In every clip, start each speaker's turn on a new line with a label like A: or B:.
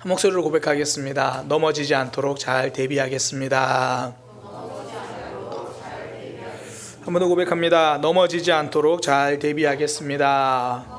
A: 한 목소리로 고백하겠습니다. 넘어지지 않도록 잘 대비하겠습니다. 한 번 더 고백합니다. 넘어지지 않도록 잘 대비하겠습니다.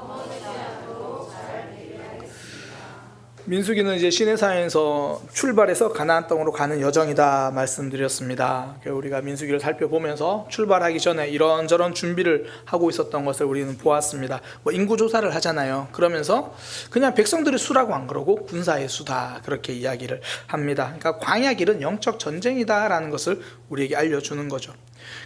A: 민수기는 이제 시내산에서 출발해서 가나안 땅으로 가는 여정이다 말씀드렸습니다. 우리가 민수기를 살펴보면서 출발하기 전에 이런저런 준비를 하고 있었던 것을 우리는 보았습니다. 인구 조사를 하잖아요. 그러면서 그냥 백성들의 수라고 안 그러고 군사의 수다 그렇게 이야기를 합니다. 그러니까 광야길은 영적 전쟁이다라는 것을 우리에게 알려주는 거죠.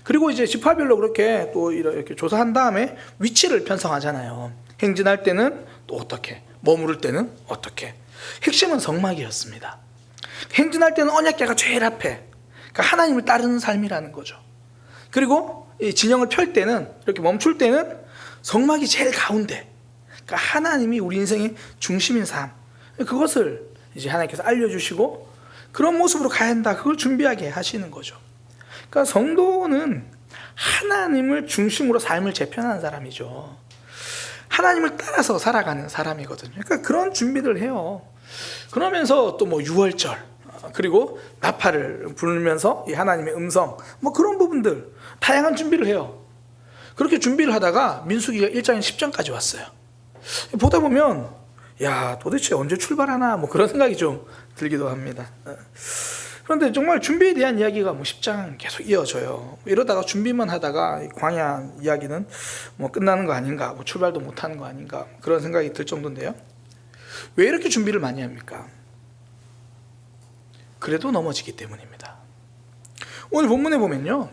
A: 그리고 이제 지파별로 그렇게 또 이렇게 조사한 다음에 위치를 편성하잖아요. 행진할 때는 또 어떻게, 머무를 때는 어떻게. 핵심은 성막이었습니다. 행진할 때는 언약궤가 제일 앞에, 그러니까 하나님을 따르는 삶이라는 거죠. 그리고 이 진영을 펼 때는, 이렇게 멈출 때는 성막이 제일 가운데, 그러니까 하나님이 우리 인생의 중심인 삶, 그것을 이제 하나님께서 알려주시고 그런 모습으로 가야 한다, 그걸 준비하게 하시는 거죠. 그러니까 성도는 하나님을 중심으로 삶을 재편하는 사람이죠. 하나님을 따라서 살아가는 사람이거든요. 그러니까 그런 준비를 해요. 그러면서 또 뭐 유월절, 그리고 나팔을 불면서 이 하나님의 음성, 뭐 그런 부분들 다양한 준비를 해요. 그렇게 준비를 하다가 민수기가 1장에 10장까지 왔어요. 보다 보면 야, 도대체 언제 출발하나 뭐 그런 생각이 좀 들기도 합니다. 그런데 정말 준비에 대한 이야기가 뭐 10장 계속 이어져요. 이러다가 준비만 하다가 광야 이야기는 뭐 끝나는 거 아닌가, 뭐 출발도 못하는 거 아닌가, 그런 생각이 들 정도인데요. 왜 이렇게 준비를 많이 합니까? 그래도 넘어지기 때문입니다. 오늘 본문에 보면요,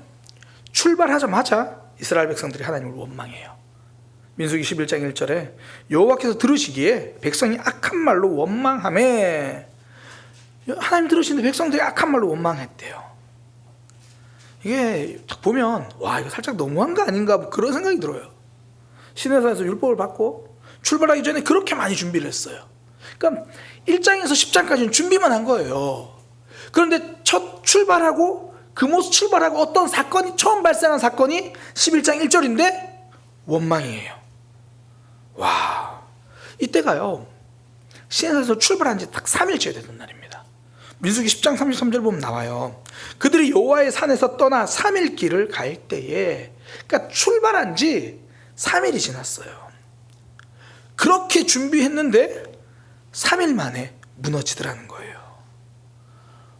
A: 출발하자마자 이스라엘 백성들이 하나님을 원망해요. 민수기 11장 1절에 여호와께서 들으시기에 백성이 악한 말로 원망하매, 하나님 들으시는데 백성들이 악한 말로 원망했대요. 이게 딱 보면 와, 이거 살짝 너무한 거 아닌가, 뭐 그런 생각이 들어요. 시내산에서 율법을 받고 출발하기 전에 그렇게 많이 준비를 했어요. 그러니까 1장에서 10장까지는 준비만 한 거예요. 그런데 첫 출발하고 그 모습 출발하고 어떤 사건이 처음 발생한 사건이 11장 1절인데 원망이에요. 와, 이때가요 시내산에서 출발한 지 딱 3일째 되던 날입니다. 민수기 10장 33절 보면 나와요. 그들이 여호와의 산에서 떠나 3일 길을 갈 때에, 그러니까 출발한 지 3일이 지났어요. 그렇게 준비했는데 3일 만에 무너지더라는 거예요.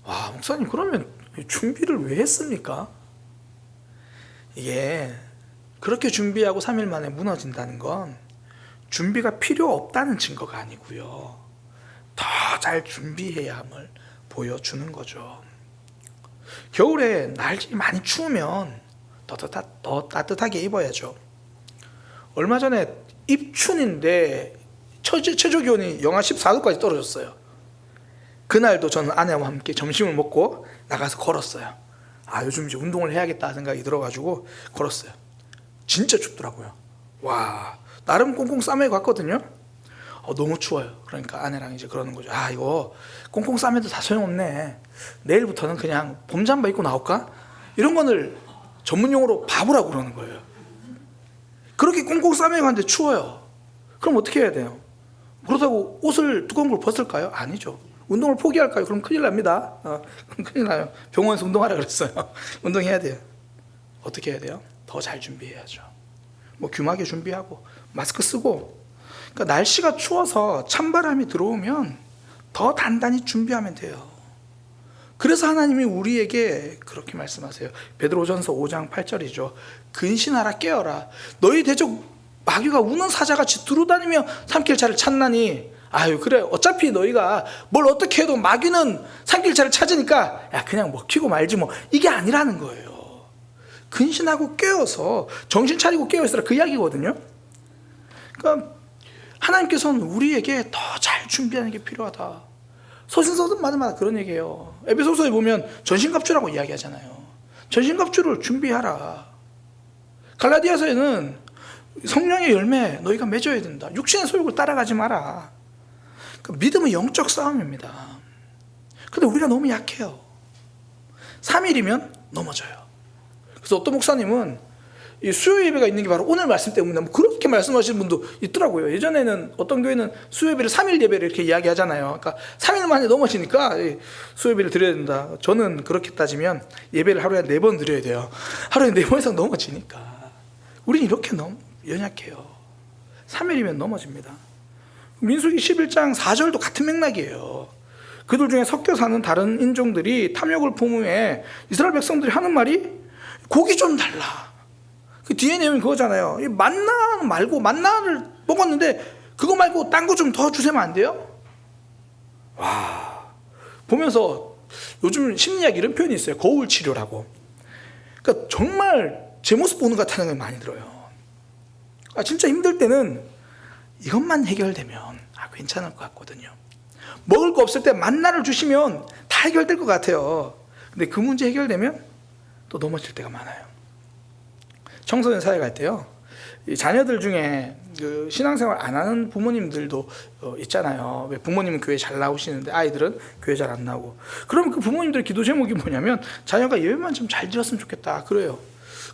A: 와, 목사님 그러면 준비를 왜 했습니까? 이게 그렇게 준비하고 3일 만에 무너진다는 건 준비가 필요 없다는 증거가 아니고요, 더 잘 준비해야 함을 보여주는 거죠. 겨울에 날씨 많이 추우면 더 따뜻하게 입어야죠. 얼마 전에 입춘인데 최저 기온이 영하 14도까지 떨어졌어요. 그날도 저는 아내와 함께 점심을 먹고 나가서 걸었어요. 아, 요즘 이제 운동을 해야겠다 생각이 들어가지고 걸었어요. 진짜 춥더라고요. 와, 나름 꽁꽁 싸매고 갔거든요. 너무 추워요. 그러니까 아내랑 이제 그러는 거죠. 아, 이거 꽁꽁 싸매도 다 소용없네. 내일부터는 그냥 봄 잠바 입고 나올까? 이런 거를 전문용어로 바보라고 그러는 거예요. 그렇게 꽁꽁 싸매고 갔는데 추워요. 그럼 어떻게 해야 돼요? 그렇다고 옷을 두꺼운 걸 벗을까요? 아니죠. 운동을 포기할까요? 그럼 큰일 납니다. 그럼 큰일 나요. 병원에서 운동하라 그랬어요. 운동해야 돼요. 어떻게 해야 돼요? 더 잘 준비해야죠. 뭐 귀마개 준비하고 마스크 쓰고. 그러니까 날씨가 추워서 찬바람이 들어오면 더 단단히 준비하면 돼요. 그래서 하나님이 우리에게 그렇게 말씀하세요. 베드로전서 5장 8절이죠. 근신하라, 깨어라. 너희 대적 마귀가 우는 사자같이 두루다니며 삼킬차를 찾나니, 아유 그래, 어차피 너희가 뭘 어떻게 해도 마귀는 삼킬차를 찾으니까 야 그냥 먹히고 말지 뭐, 이게 아니라는 거예요. 근신하고 깨어서 정신 차리고 깨어있으라, 그 이야기거든요. 그러니까 하나님께서는 우리에게 더 잘 준비하는 게 필요하다. 서신서마다 그런 얘기예요. 에베소서에 보면 전신갑주라고 이야기하잖아요. 전신갑주를 준비하라. 갈라디아서에는 성령의 열매 너희가 맺어야 된다. 육신의 소욕을 따라가지 마라. 그러니까 믿음은 영적 싸움입니다. 근데 우리가 너무 약해요. 3일이면 넘어져요. 그래서 어떤 목사님은 이 수요 예배가 있는 게 바로 오늘 말씀 때문에 뭐 그렇게 말씀하시는 분도 있더라고요. 예전에는 어떤 교회는 수요 예배를 3일 예배를 이렇게 이야기하잖아요. 그러니까 3일 만에 넘어지니까 수요 예배를 드려야 된다. 저는 그렇게 따지면 예배를 하루에 4번 드려야 돼요. 하루에 4번 이상 넘어지니까. 우리는 이렇게 너무 연약해요. 3일이면 넘어집니다. 민수기 11장 4절도 같은 맥락이에요. 그들 중에 섞여 사는 다른 인종들이 탐욕을 품으에 이스라엘 백성들이 하는 말이 고기 좀 달라. 그 뒤에 내용이 그거잖아요. 만나 말고 만나를 먹었는데 그거 말고 딴 거 좀 더 주시면 안 돼요? 와, 보면서 요즘 심리학 이런 표현이 있어요. 거울 치료라고. 그러니까 정말 제 모습 보는 것 같다는 게 많이 들어요. 진짜 힘들 때는 이것만 해결되면 괜찮을 것 같거든요. 먹을 거 없을 때 만나를 주시면 다 해결될 것 같아요. 근데 그 문제 해결되면 또 넘어질 때가 많아요. 청소년 사회 갈 때요, 이 자녀들 중에 그 신앙생활 안 하는 부모님들도 있잖아요. 왜 부모님은 교회 잘 나오시는데 아이들은 교회 잘 안 나오고. 그러면 그 부모님들 기도 제목이 뭐냐면 자녀가 예배만 좀 잘 드렸으면 좋겠다 그래요.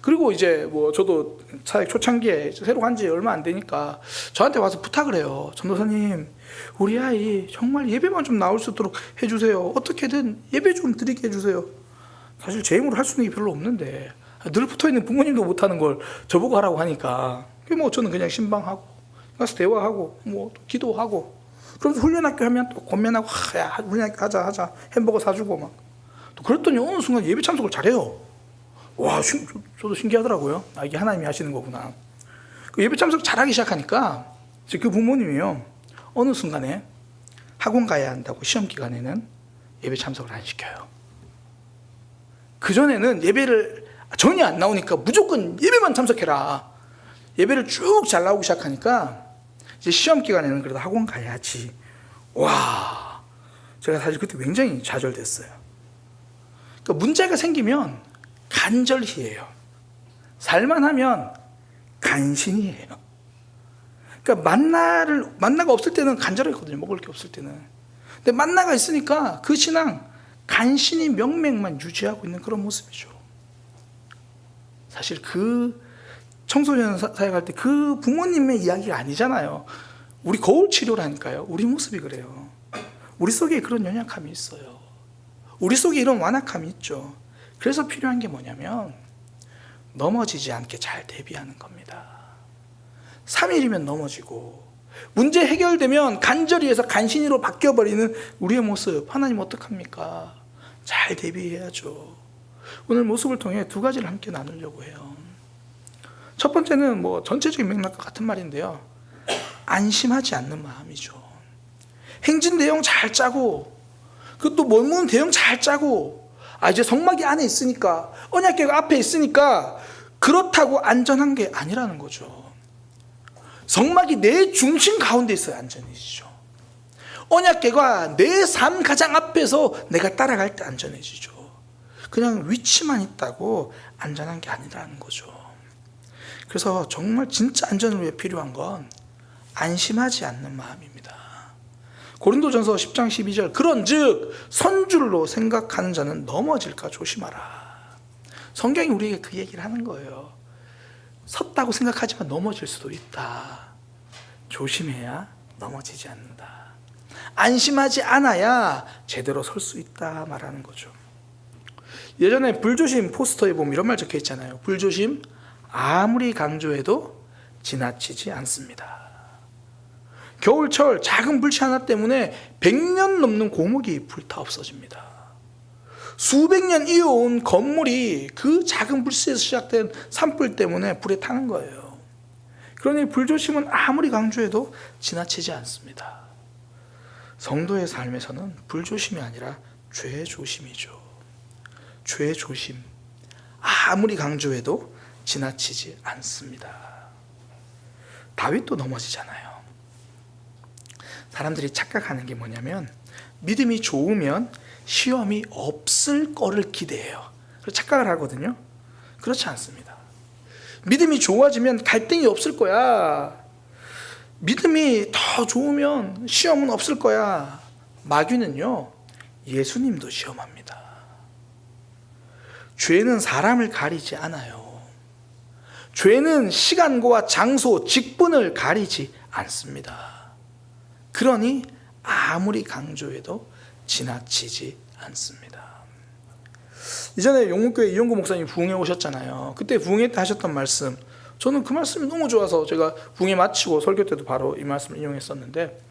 A: 그리고 이제 뭐 저도 사역 초창기에 새로 간 지 얼마 안 되니까 저한테 와서 부탁을 해요. 전도사님, 우리 아이 정말 예배만 좀 나올 수 있도록 해주세요. 어떻게든 예배 좀 드리게 해주세요. 사실 제 힘으로 할 수 있는 게 별로 없는데 늘 붙어있는 부모님도 못하는 걸 저보고 하라고 하니까 뭐 저는 그냥 신방하고 가서 대화하고 뭐 기도하고, 그럼 훈련학교 하면 또 권면하고 야 훈련학교 하자 햄버거 사주고 막. 또 그랬더니 어느 순간 예배 참석을 잘해요. 와, 저도 신기하더라고요. 이게 하나님이 하시는 거구나. 그 예배 참석 잘하기 시작하니까 그 부모님이요, 어느 순간에 학원 가야 한다고 시험 기간에는 예배 참석을 안 시켜요. 그전에는 예배를 전혀 안 나오니까 무조건 예배만 참석해라. 예배를 쭉 잘 나오기 시작하니까 이제 시험 기간에는 그래도 학원 가야지. 와, 제가 사실 그때 굉장히 좌절됐어요. 그러니까 문제가 생기면 간절히 해요. 살만하면 간신히 해요. 그러니까 만나가 없을 때는 간절했거든요. 먹을 게 없을 때는. 근데 만나가 있으니까 그 신앙 간신히 명맥만 유지하고 있는 그런 모습이죠. 사실 그 청소년 사역할 때 그 부모님의 이야기가 아니잖아요. 우리 거울 치료라니까요. 우리 모습이 그래요. 우리 속에 그런 연약함이 있어요. 우리 속에 이런 완악함이 있죠. 그래서 필요한 게 뭐냐면 넘어지지 않게 잘 대비하는 겁니다. 3일이면 넘어지고 문제 해결되면 간절히 해서 간신히로 바뀌어버리는 우리의 모습, 하나님 어떡합니까? 잘 대비해야죠. 오늘 모습을 통해 2가지를 함께 나누려고 해요. 첫 번째는 뭐 전체적인 맥락과 같은 말인데요, 안심하지 않는 마음이죠. 행진 대형 잘 짜고 그것도 멀문 대형 잘 짜고 이제 성막이 안에 있으니까 언약궤가 앞에 있으니까 그렇다고 안전한 게 아니라는 거죠. 성막이 내 중심 가운데 있어야 안전해지죠. 언약궤가 내 삶 가장 앞에서 내가 따라갈 때 안전해지죠. 그냥 위치만 있다고 안전한 게 아니라는 거죠. 그래서 정말 진짜 안전을 위해 필요한 건 안심하지 않는 마음입니다. 고린도전서 10장 12절, 그런즉 선줄로 생각하는 자는 넘어질까 조심하라. 성경이 우리에게 그 얘기를 하는 거예요. 섰다고 생각하지만 넘어질 수도 있다. 조심해야 넘어지지 않는다. 안심하지 않아야 제대로 설 수 있다 말하는 거죠. 예전에 불조심 포스터에 보면 이런 말 적혀 있잖아요. 불조심 아무리 강조해도 지나치지 않습니다. 겨울철 작은 불씨 하나 때문에 100년 넘는 고목이 불타 없어집니다. 수백 년 이어온 건물이 그 작은 불씨에서 시작된 산불 때문에 불에 타는 거예요. 그러니 불조심은 아무리 강조해도 지나치지 않습니다. 성도의 삶에서는 불조심이 아니라 죄조심이죠. 죄조심, 아무리 강조해도 지나치지 않습니다. 다윗도 넘어지잖아요. 사람들이 착각하는 게 뭐냐면 믿음이 좋으면 시험이 없을 거를 기대해요. 그래서 착각을 하거든요. 그렇지 않습니다. 믿음이 좋아지면 갈등이 없을 거야. 믿음이 더 좋으면 시험은 없을 거야. 마귀는요, 예수님도 시험합니다. 죄는 사람을 가리지 않아요. 죄는 시간과 장소, 직분을 가리지 않습니다. 그러니 아무리 강조해도 지나치지 않습니다. 이전에 용문교회 이용구 목사님 부흥회 오셨잖아요. 그때 부흥회 때 하셨던 말씀, 저는 그 말씀이 너무 좋아서 제가 부흥회 마치고 설교 때도 바로 이 말씀을 인용했었는데,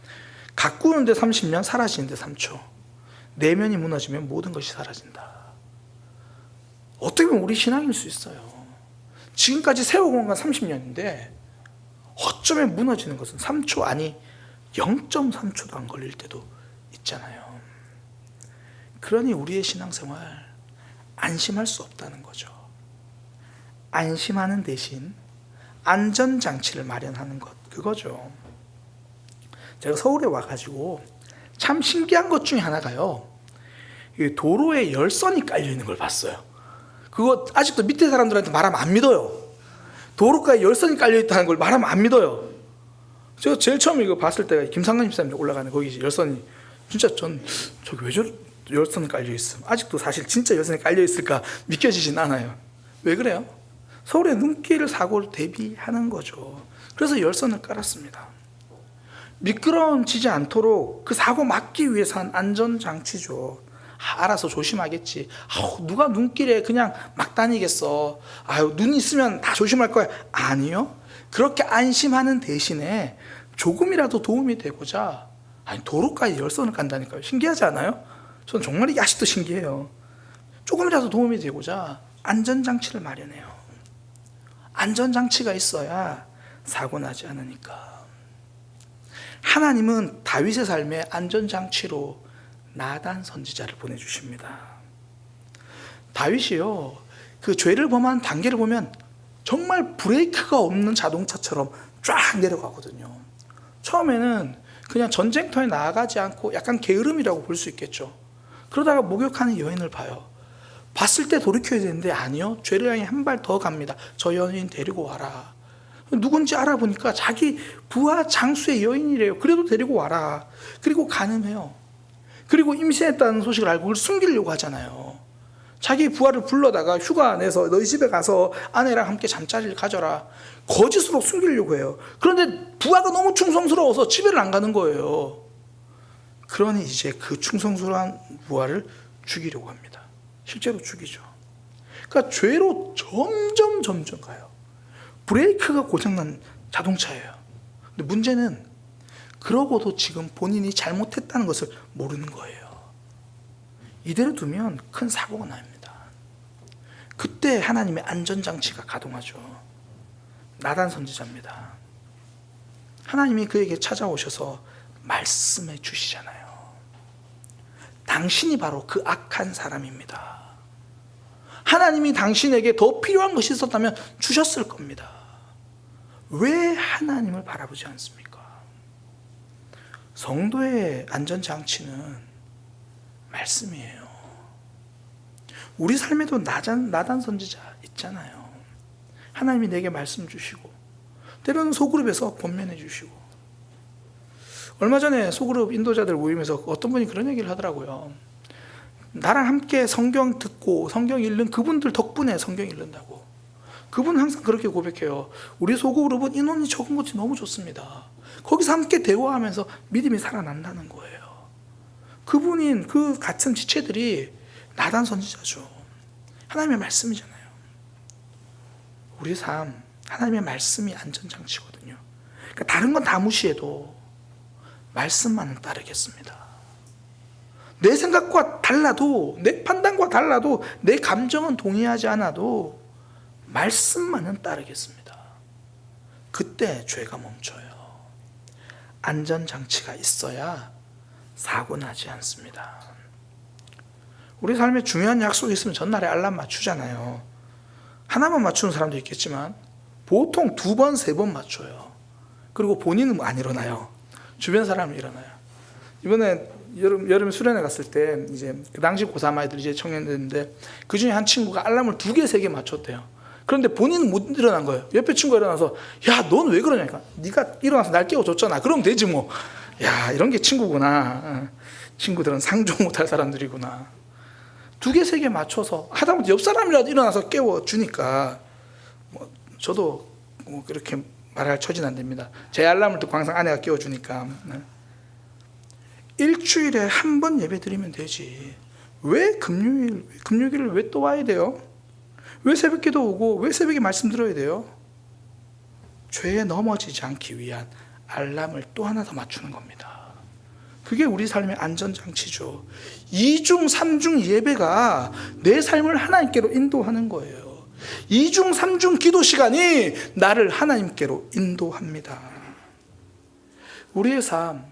A: 가꾸는데 30년, 사라지는데 3초. 내면이 무너지면 모든 것이 사라진다. 어떻게 보면 우리 신앙일 수 있어요. 지금까지 세워온 건 30년인데 어쩌면 무너지는 것은 3초 아니 0.3초도 안 걸릴 때도 있잖아요. 그러니 우리의 신앙생활 안심할 수 없다는 거죠. 안심하는 대신 안전장치를 마련하는 것, 그거죠. 제가 서울에 와가지고 참 신기한 것 중에 하나가요, 도로에 열선이 깔려있는 걸 봤어요. 그거 아직도 밑에 사람들한테 말하면 안 믿어요. 도로가에 열선이 깔려있다는 걸 말하면 안 믿어요. 제가 제일 처음에 이거 봤을 때가 김상관 집사님 올라가는 거기 열선이, 진짜 전 저기 왜 열선이 깔려있음, 아직도 사실 진짜 열선이 깔려있을까 믿겨지진 않아요. 왜 그래요? 서울의 눈길 사고를 대비하는 거죠. 그래서 열선을 깔았습니다. 미끄러지지 않도록 그 사고 막기 위해서 한 안전장치죠. 알아서 조심하겠지. 누가 눈길에 그냥 막 다니겠어. 눈 있으면 다 조심할 거야. 아니요. 그렇게 안심하는 대신에 조금이라도 도움이 되고자, 도로가에 열선을 깐다니까요. 신기하지 않아요? 저는 정말 이게 아직도 신기해요. 조금이라도 도움이 되고자 안전장치를 마련해요. 안전장치가 있어야 사고 나지 않으니까. 하나님은 다윗의 삶에 안전장치로 나단 선지자를 보내주십니다. 다윗이요, 그 죄를 범한 단계를 보면 정말 브레이크가 없는 자동차처럼 쫙 내려가거든요. 처음에는 그냥 전쟁터에 나아가지 않고 약간 게으름이라고 볼 수 있겠죠. 그러다가 목욕하는 여인을 봐요. 봤을 때 돌이켜야 되는데 아니요, 죄를 향해 한 발 더 갑니다. 저 여인 데리고 와라. 누군지 알아보니까 자기 부하 장수의 여인이래요. 그래도 데리고 와라. 그리고 간음해요. 그리고 임신했다는 소식을 알고 그걸 숨기려고 하잖아요. 자기 부하를 불러다가 휴가 내서 너희 집에 가서 아내랑 함께 잠자리를 가져라. 거짓으로 숨기려고 해요. 그런데 부하가 너무 충성스러워서 집에를 안 가는 거예요. 그러니 이제 그 충성스러운 부하를 죽이려고 합니다. 실제로 죽이죠. 그러니까 죄로 점점 가요. 브레이크가 고장난 자동차예요. 근데 문제는 그러고도 지금 본인이 잘못했다는 것을 모르는 거예요. 이대로 두면 큰 사고가 납니다. 그때 하나님의 안전장치가 가동하죠. 나단 선지자입니다. 하나님이 그에게 찾아오셔서 말씀해 주시잖아요. 당신이 바로 그 악한 사람입니다. 하나님이 당신에게 더 필요한 것이 있었다면 주셨을 겁니다. 왜 하나님을 바라보지 않습니까? 성도의 안전장치는 말씀이에요. 우리 삶에도 나단 선지자 있잖아요. 하나님이 내게 말씀 주시고, 때로는 소그룹에서 권면해 주시고. 얼마 전에 소그룹 인도자들 모임에서 어떤 분이 그런 얘기를 하더라고요. 나랑 함께 성경 듣고 성경 읽는 그분들 덕분에 성경 읽는다고. 그분 항상 그렇게 고백해요. 우리 소그룹은 인원이 적은 것이 너무 좋습니다. 거기서 함께 대화하면서 믿음이 살아난다는 거예요. 그분인 그 같은 지체들이 나단 선지자죠. 하나님의 말씀이잖아요. 우리 삶, 하나님의 말씀이 안전장치거든요. 그러니까 다른 건 다 무시해도 말씀만은 따르겠습니다. 내 생각과 달라도, 내 판단과 달라도, 내 감정은 동의하지 않아도 말씀만은 따르겠습니다. 그때 죄가 멈춰요. 안전장치가 있어야 사고 나지 않습니다. 우리 삶에 중요한 약속이 있으면 전날에 알람 맞추잖아요. 하나만 맞추는 사람도 있겠지만 보통 2번, 3번 맞춰요. 그리고 본인은 안 일어나요. 주변 사람은 일어나요. 이번에 여름에 수련회 갔을 때 이제 그 당시 고3 아이들 이제 청년들인데 그 중에 한 친구가 알람을 2개, 3개 맞췄대요. 그런데 본인은 못 일어난 거예요. 옆에 친구가 일어나서 야, 넌 왜 그러냐니까. 네가 일어나서 날 깨워줬잖아. 그러면 되지 뭐. 야, 이런 게 친구구나. 친구들은 상종 못할 사람들이구나. 2개, 3개 맞춰서 하다못해 옆 사람이라도 일어나서 깨워주니까 뭐 저도 그렇게 말할 처지는 안 됩니다. 제 알람을 듣고 항상 아내가 깨워주니까. 일주일에 한 번 예배 드리면 되지. 왜 금요일을 왜 또 와야 돼요? 왜 새벽기도 오고 왜 새벽에 말씀 들어야 돼요? 죄에 넘어지지 않기 위한 알람을 또 하나 더 맞추는 겁니다. 그게 우리 삶의 안전장치죠. 2중 3중 예배가 내 삶을 하나님께로 인도하는 거예요. 2중 3중 기도 시간이 나를 하나님께로 인도합니다. 우리의 삶,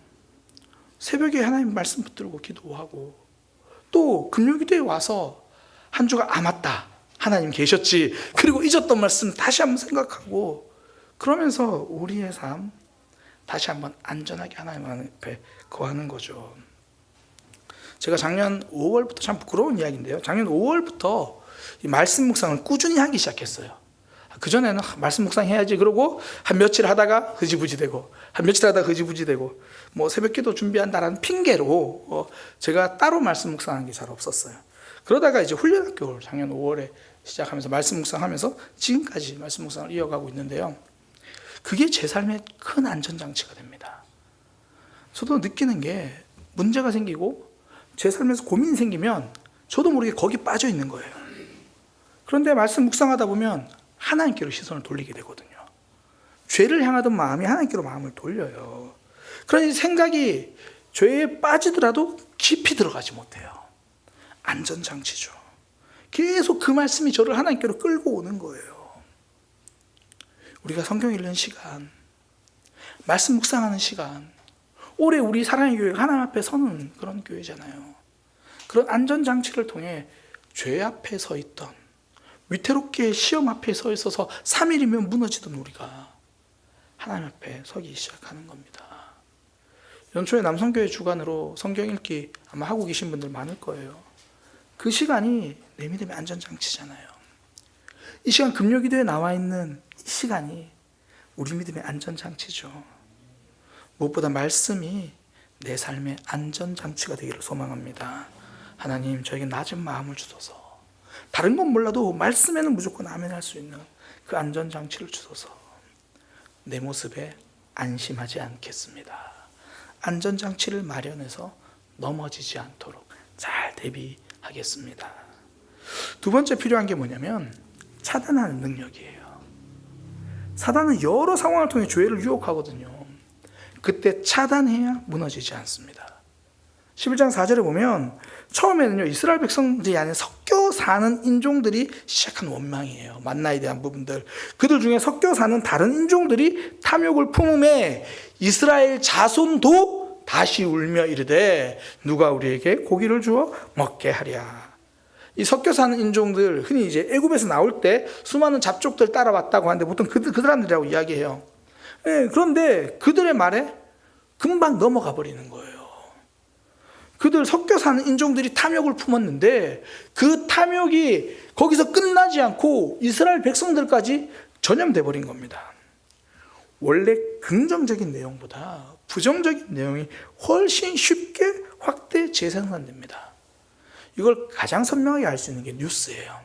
A: 새벽에 하나님 말씀 붙들고 기도하고 또 금요기도에 와서 한 주가 맞다, 하나님 계셨지, 그리고 잊었던 말씀 다시 한번 생각하고 그러면서 우리의 삶 다시 한번 안전하게 하나님 앞에 거하는 거죠. 제가 작년 5월부터, 참 부끄러운 이야기인데요, 작년 5월부터 이 말씀 묵상을 꾸준히 하기 시작했어요. 그전에는 말씀 묵상 해야지 그러고 한 며칠 하다가 흐지부지 되고 한 며칠 하다가 흐지부지 되고 새벽기도 준비한다라는 핑계로 제가 따로 말씀 묵상한 게 잘 없었어요. 그러다가 이제 훈련학교를 작년 5월에 시작하면서 말씀 묵상하면서 지금까지 말씀 묵상을 이어가고 있는데요, 그게 제 삶의 큰 안전장치가 됩니다. 저도 느끼는 게 문제가 생기고 제 삶에서 고민이 생기면 저도 모르게 거기 빠져 있는 거예요. 그런데 말씀 묵상하다 보면 하나님께로 시선을 돌리게 되거든요. 죄를 향하던 마음이 하나님께로 마음을 돌려요. 그러니 생각이 죄에 빠지더라도 깊이 들어가지 못해요. 안전장치죠. 계속 그 말씀이 저를 하나님께로 끌고 오는 거예요. 우리가 성경 읽는 시간, 말씀 묵상하는 시간, 올해 우리 사랑의 교회가 하나님 앞에 서는 그런 교회잖아요. 그런 안전장치를 통해 죄 앞에 서 있던, 위태롭게 시험 앞에 서 있어서 3일이면 무너지던 우리가 하나님 앞에 서기 시작하는 겁니다. 연초에 남성교회 주관으로 성경 읽기 아마 하고 계신 분들 많을 거예요. 그 시간이 내 믿음의 안전장치잖아요. 이 시간 금요기도에 나와 있는 이 시간이 우리 믿음의 안전장치죠. 무엇보다 말씀이 내 삶의 안전장치가 되기를 소망합니다. 하나님, 저에게 낮은 마음을 주소서. 다른 건 몰라도 말씀에는 무조건 아멘 할 수 있는 그 안전장치를 주소서. 내 모습에 안심하지 않겠습니다. 안전장치를 마련해서 넘어지지 않도록 잘 대비하겠습니다. 두 번째 필요한 게 뭐냐면 차단하는 능력이에요. 사단은 여러 상황을 통해 죄를 유혹하거든요. 그때 차단해야 무너지지 않습니다. 11장 4절에 보면 처음에는요, 이스라엘 백성들이 아닌 섞여 사는 인종들이 시작한 원망이에요. 만나에 대한 부분들. 그들 중에 섞여 사는 다른 인종들이 탐욕을 품음에 이스라엘 자손도 다시 울며 이르되 누가 우리에게 고기를 주어 먹게 하랴. 이 섞여 사는 인종들, 흔히 이제 애굽에서 나올 때 수많은 잡족들 따라왔다고 하는데 보통 그 사람들이라고 이야기해요. 그런데 그들의 말에 금방 넘어가 버리는 거예요. 그들 섞여 사는 인종들이 탐욕을 품었는데 그 탐욕이 거기서 끝나지 않고 이스라엘 백성들까지 전염돼 버린 겁니다. 원래 긍정적인 내용보다 부정적인 내용이 훨씬 쉽게 확대 재생산됩니다. 이걸 가장 선명하게 알 수 있는 게 뉴스예요.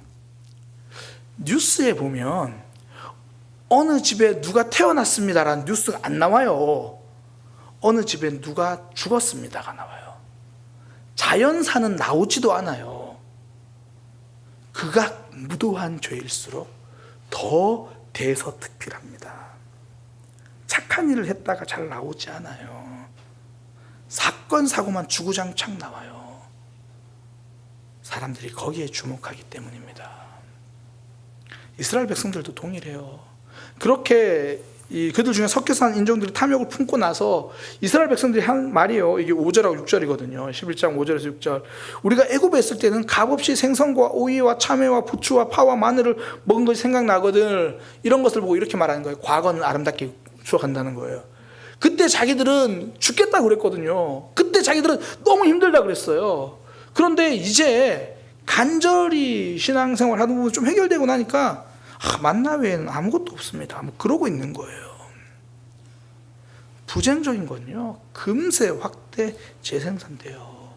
A: 뉴스에 보면 어느 집에 누가 태어났습니다라는 뉴스가 안 나와요. 어느 집에 누가 죽었습니다가 나와요. 자연사는 나오지도 않아요. 극악무도한 죄일수록 더 대서특필합니다. 착한 일을 했다가 잘 나오지 않아요. 사건 사고만 주구장창 나와요. 사람들이 거기에 주목하기 때문입니다. 이스라엘 백성들도 동일해요. 그렇게 그들 중에 섞여 사는 인종들이 탐욕을 품고 나서 이스라엘 백성들이 한 말이에요. 이게 5절하고 6절이거든요. 11장 5절에서 6절. 우리가 애굽에 있을 때는 값없이 생선과 오이와 참외와 부추와 파와 마늘을 먹은 것이 생각나거든. 이런 것을 보고 이렇게 말하는 거예요. 과거는 아름답게 추억한다는 거예요. 그때 자기들은 죽겠다고 그랬거든요. 그때 자기들은 너무 힘들다 그랬어요. 그런데 이제 간절히 신앙생활 하는 부분 좀 해결되고 나니까 만나 외에는 아무것도 없습니다. 그러고 있는 거예요. 부정적인 건요, 금세 확대 재생산돼요.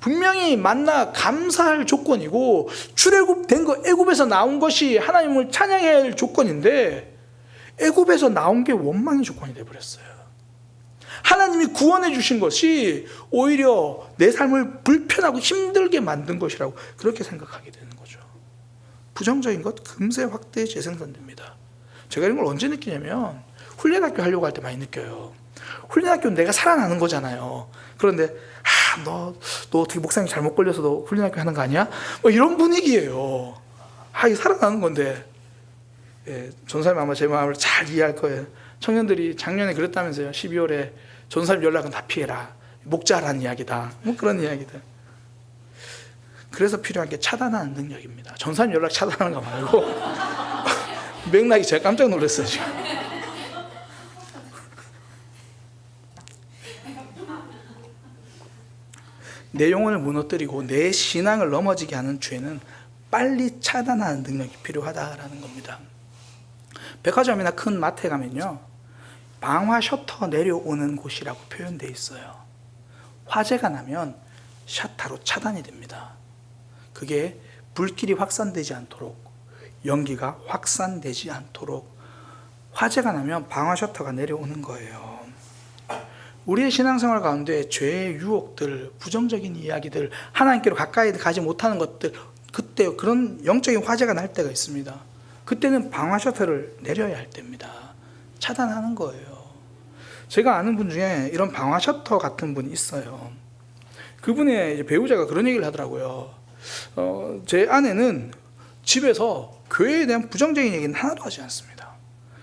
A: 분명히 만나 감사할 조건이고 출애굽된 거, 애굽에서 나온 것이 하나님을 찬양해야 할 조건인데 애굽에서 나온 게 원망의 조건이 되어버렸어요. 하나님이 구원해 주신 것이 오히려 내 삶을 불편하고 힘들게 만든 것이라고 그렇게 생각하게 되는 거죠. 부정적인 것 금세 확대 재생산됩니다. 제가 이런 걸 언제 느끼냐면 훈련학교 하려고 할 때 많이 느껴요. 훈련학교는 내가 살아나는 거잖아요. 그런데 너 어떻게 목사님 잘못 걸려서 너 훈련학교 하는 거 아니야? 뭐 이런 분위기예요. 이게 살아나는 건데. 예, 전사님 아마 제 마음을 잘 이해할 거예요. 청년들이 작년에 그랬다면서요. 12월에 전사님 연락은 다 피해라. 목자라는 이야기다. 뭐 그런 이야기들. 그래서 필요한 게 차단하는 능력입니다. 전사님 연락 차단하는 거 말고 맥락이 제가 깜짝 놀랐어요 지금. 내 영혼을 무너뜨리고 내 신앙을 넘어지게 하는 죄는 빨리 차단하는 능력이 필요하다라는 겁니다. 백화점이나 큰 마트에 가면요, 방화 셔터 내려오는 곳이라고 표현되어 있어요. 화재가 나면 셔터로 차단이 됩니다. 그게 불길이 확산되지 않도록, 연기가 확산되지 않도록 화재가 나면 방화 셔터가 내려오는 거예요. 우리의 신앙생활 가운데 죄의 유혹들, 부정적인 이야기들, 하나님께로 가까이 가지 못하는 것들, 그때 그런 영적인 화재가 날 때가 있습니다. 그때는 방화 셔터를 내려야 할 때입니다. 차단하는 거예요. 제가 아는 분 중에 이런 방화 셔터 같은 분이 있어요. 그분의 이제 배우자가 그런 얘기를 하더라고요. 제 아내는 집에서 교회에 대한 부정적인 얘기는 하나도 하지 않습니다.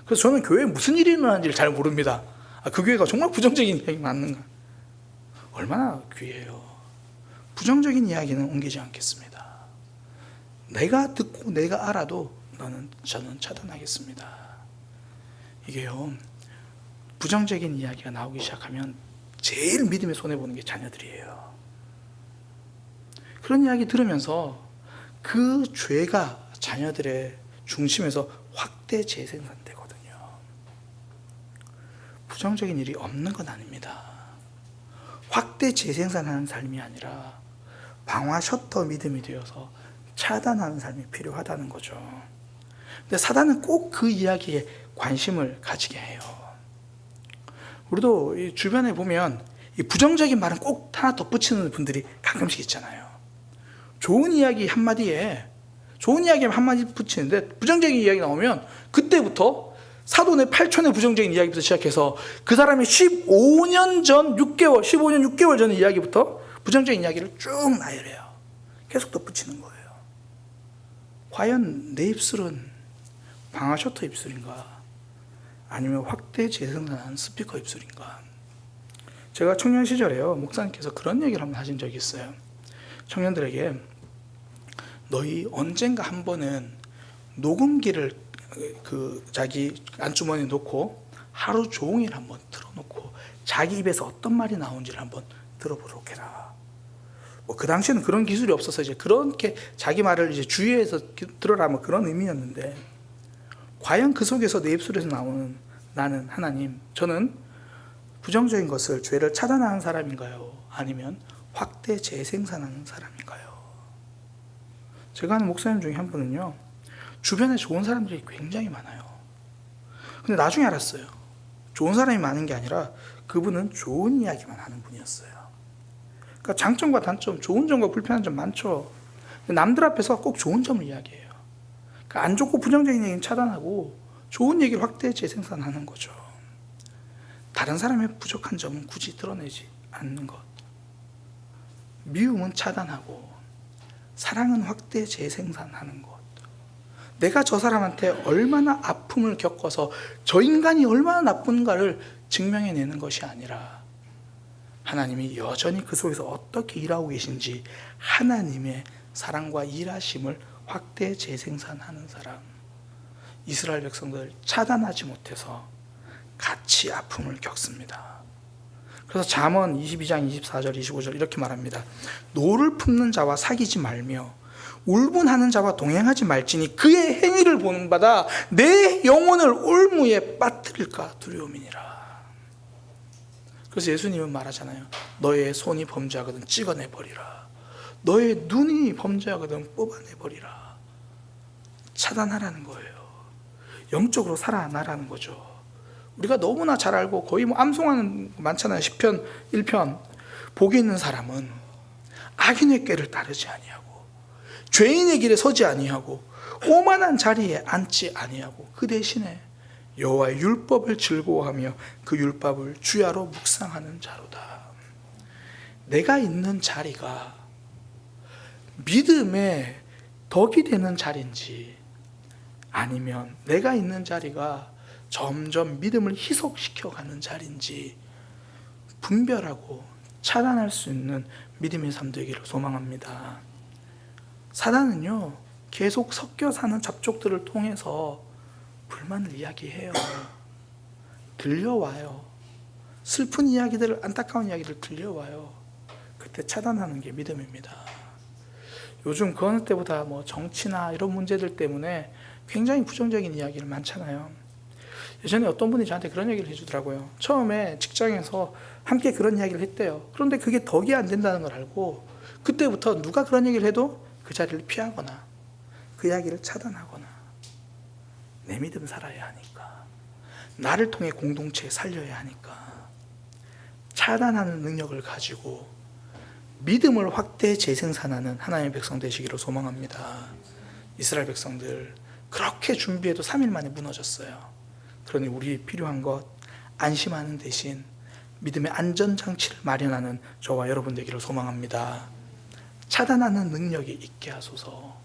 A: 그래서 저는 교회에 무슨 일이 일어나는지를 잘 모릅니다. 그 교회가 정말 부정적인 이야기 맞는가? 얼마나 귀해요. 부정적인 이야기는 옮기지 않겠습니다. 내가 듣고 내가 알아도 저는 차단하겠습니다. 이게요, 부정적인 이야기가 나오기 시작하면 제일 믿음에 손해보는 게 자녀들이에요. 그런 이야기 들으면서 그 죄가 자녀들의 중심에서 확대 재생산되거든요. 부정적인 일이 없는 건 아닙니다. 확대 재생산하는 삶이 아니라 방화 셔터 믿음이 되어서 차단하는 삶이 필요하다는 거죠. 근데 사단은 꼭 그 이야기에 관심을 가지게 해요. 우리도 이 주변에 보면 이 부정적인 말은 꼭 하나 덧붙이는 분들이 가끔씩 있잖아요. 좋은 이야기 한마디에 좋은 이야기 한마디 붙이는데 부정적인 이야기 나오면 그때부터 사돈의 8촌의 부정적인 이야기부터 시작해서 그 사람이 15년 전 6개월 전 이야기부터 부정적인 이야기를 쭉 나열해요. 계속 덧붙이는 거예요. 과연 내 입술은 방화 셔터 입술인가? 아니면 확대 재생산하는 스피커 입술인가? 제가 청년 시절에요, 목사님께서 그런 얘기를 한번 하신 적이 있어요. 청년들에게 너희 언젠가 한 번은 녹음기를 자기 안주머니에 놓고 하루 종일 한번 틀어놓고 자기 입에서 어떤 말이 나오는지를 한번 들어보도록 해라. 그 당시에는 그런 기술이 없어서 이제 그렇게 자기 말을 이제 주의해서 들어라 뭐 그런 의미였는데, 과연 그 속에서 내 입술에서 나오는 나는 하나님, 저는 부정적인 것을, 죄를 차단하는 사람인가요? 아니면 확대 재생산하는 사람인가요? 제가 아는 목사님 중에 한 분은요, 주변에 좋은 사람들이 굉장히 많아요. 근데 나중에 알았어요. 좋은 사람이 많은 게 아니라 그분은 좋은 이야기만 하는 분이었어요. 그러니까 장점과 단점, 좋은 점과 불편한 점 많죠. 남들 앞에서 꼭 좋은 점을 이야기해요. 그러니까 안 좋고 부정적인 얘기는 차단하고 좋은 얘기를 확대 재생산하는 거죠. 다른 사람의 부족한 점은 굳이 드러내지 않는 것. 미움은 차단하고 사랑은 확대 재생산하는 것. 내가 저 사람한테 얼마나 아픔을 겪어서 저 인간이 얼마나 나쁜가를 증명해내는 것이 아니라 하나님이 여전히 그 속에서 어떻게 일하고 계신지 하나님의 사랑과 일하심을 확대 재생산하는 사람. 이스라엘 백성들 차단하지 못해서 같이 아픔을 겪습니다. 그래서 잠언 22장 24절 25절 이렇게 말합니다. 노를 품는 자와 사귀지 말며 울분하는 자와 동행하지 말지니 그의 행위를 보는 바다 내 영혼을 올무에 빠뜨릴까 두려움이니라. 그래서 그래서 예수님은 말하잖아요. 너의 손이 범죄하거든 찍어내버리라. 너의 눈이 범죄하거든 뽑아내버리라. 차단하라는 거예요. 영적으로 살아나라는 거죠. 우리가 너무나 잘 알고 거의 뭐 암송하는 거 많잖아요. 시편 1편. 복이 있는 사람은 악인의 꾀를 따르지 아니하고 죄인의 길에 서지 아니하고 오만한 자리에 앉지 아니하고 그 대신에 여호와의 율법을 즐거워하며 그 율법을 주야로 묵상하는 자로다. 내가 있는 자리가 믿음의 덕이 되는 자리인지 아니면 내가 있는 자리가 점점 믿음을 희석시켜가는 자리인지 분별하고 차단할 수 있는 믿음의 삶 되기를 소망합니다. 사단은요, 계속 섞여 사는 잡족들을 통해서 불만을 이야기해요. 들려와요. 슬픈 이야기들을, 안타까운 이야기를 들려와요. 그때 차단하는 게 믿음입니다. 요즘 그 어느 때보다 뭐 정치나 이런 문제들 때문에 굉장히 부정적인 이야기를 많잖아요. 예전에 어떤 분이 저한테 그런 얘기를 해주더라고요. 처음에 직장에서 함께 그런 이야기를 했대요. 그런데 그게 덕이 안 된다는 걸 알고 그때부터 누가 그런 얘기를 해도 그 자리를 피하거나 그 이야기를 차단하거나 내 믿음 살아야 하니까, 나를 통해 공동체에 살려야 하니까 차단하는 능력을 가지고 믿음을 확대 재생산하는 하나님의 백성 되시기를 소망합니다. 이스라엘 백성들 그렇게 준비해도 3일 만에 무너졌어요. 그러니 우리 필요한 것, 안심하는 대신 믿음의 안전장치를 마련하는 저와 여러분 되기를 소망합니다. 차단하는 능력이 있게 하소서.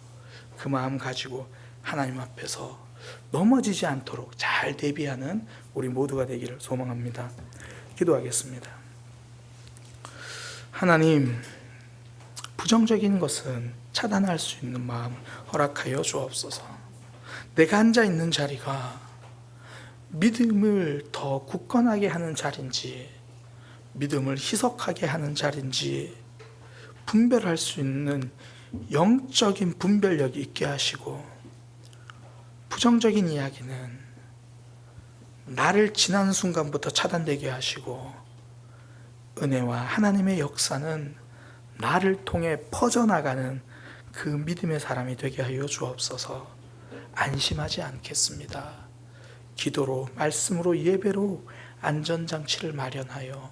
A: 그 마음 가지고 하나님 앞에서 넘어지지 않도록 잘 대비하는 우리 모두가 되기를 소망합니다. 기도하겠습니다. 하나님, 부정적인 것은 차단할 수 있는 마음 허락하여 주옵소서. 내가 앉아있는 자리가 믿음을 더 굳건하게 하는 자리인지 믿음을 희석하게 하는 자리인지 분별할 수 있는 영적인 분별력이 있게 하시고, 부정적인 이야기는 나를 지나는 순간부터 차단되게 하시고, 은혜와 하나님의 역사는 나를 통해 퍼져나가는 그 믿음의 사람이 되게 하여 주옵소서. 안심하지 않겠습니다. 기도로, 말씀으로, 예배로 안전장치를 마련하여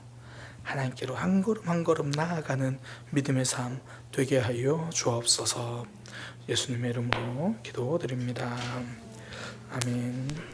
A: 하나님께로 한 걸음 한 걸음 나아가는 믿음의 삶 되게 하여 주옵소서. 예수님의 이름으로 기도드립니다. 아멘.